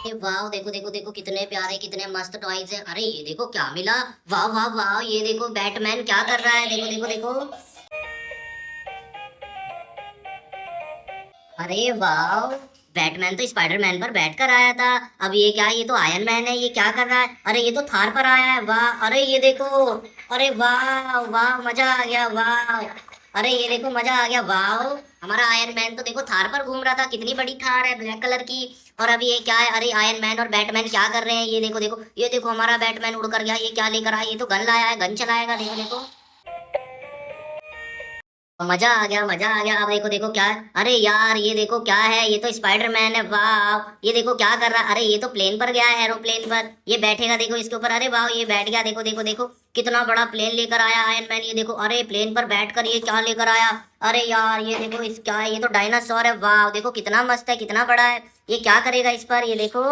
ये वाह, देखो देखो देखो कितने प्यारे कितने मस्त टॉयज हैं। अरे ये देखो क्या मिला। वाह वाह वाह, ये देखो बैटमैन क्या कर रहा है, देखो देखो देखो। अरे वाह, बैटमैन तो स्पाइडरमैन पर बैठ कर आया था। अब ये क्या, ये तो आयरन मैन है, ये क्या कर रहा है। अरे ये तो थार पर आया है। वाह, अरे ये देखो। अरे वाह वाह, मजा आ गया। वाह, अरे ये देखो मजा आ गया। वाह, हमारा आयरन मैन तो देखो थार पर घूम रहा था। कितनी बड़ी थार है, ब्लैक कलर की। और अभी ये क्या है, अरे आयरन मैन और बैटमैन क्या कर रहे हैं, ये देखो देखो। ये देखो हमारा बैटमैन उड़ कर गया। ये क्या लेकर आया, ये तो गन लाया है, गन चलाएगा, देखो देखो। मजा आ गया, मजा आ गया। अब देखो देखो क्या है। अरे यार ये देखो क्या है, ये तो स्पाइडरमैन है। वाह, ये देखो क्या कर रहा है। अरे ये तो प्लेन पर गया है, एरोप्लेन पर। ये बैठेगा देखो इसके ऊपर। अरे वाह, ये बैठ गया, देखो देखो देखो। कितना बड़ा प्लेन लेकर आया आयरन मैन, ये देखो। अरे प्लेन पर बैठकर ये क्या लेकर आया। अरे यार ये देखो, इस क्या है, ये तो डायनासोर है। वाह, देखो कितना मस्त है, कितना बड़ा है। ये क्या करेगा इस पर, ये देखो।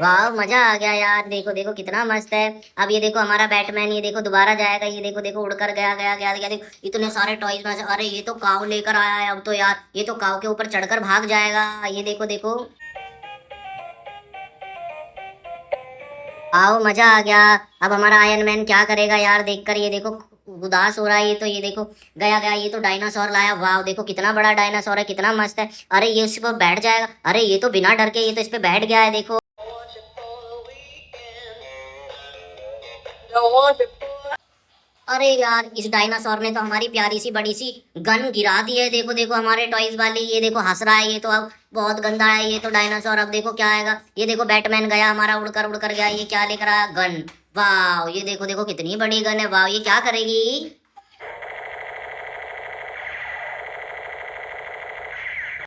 वाह, मजा आ गया यार, देखो देखो कितना मस्त है। अब ये देखो हमारा बैटमैन, ये देखो दोबारा जाएगा। ये देखो देखो उड़कर गया गया गया गया, देखो इतने सारे टॉयज में से। अरे ये तो काऊ लेकर आया है अब तो यार। ये तो काऊ के ऊपर चढ़कर भाग जाएगा, ये देखो देखो। आओ, मजा आ गया। अब हमारा आयरन मैन क्या करेगा यार, देखकर ये देखो उदास हो रहा है। ये तो ये देखो गया गया, ये तो डायनासोर लाया। वाह, देखो कितना बड़ा डायनासोर है, कितना मस्त है। अरे ये उस पर बैठ जाएगा। अरे ये तो बिना डर के ये तो इस पे बैठ गया है, देखो। अरे यार, इस डायनासोर ने तो हमारी प्यारी सी बड़ी सी गन गिरा दी है। देखो देखो हमारे टॉयज वाली, ये देखो हंस रहा है। ये तो अब बहुत गंदा है ये तो डायनासोर। अब देखो क्या आएगा। ये देखो बैटमैन गया हमारा, उड़कर उड़कर गया। ये क्या लेकर आया, गन। वाह, ये देखो देखो कितनी बड़ी गन है। वाह, ये क्या करेगी।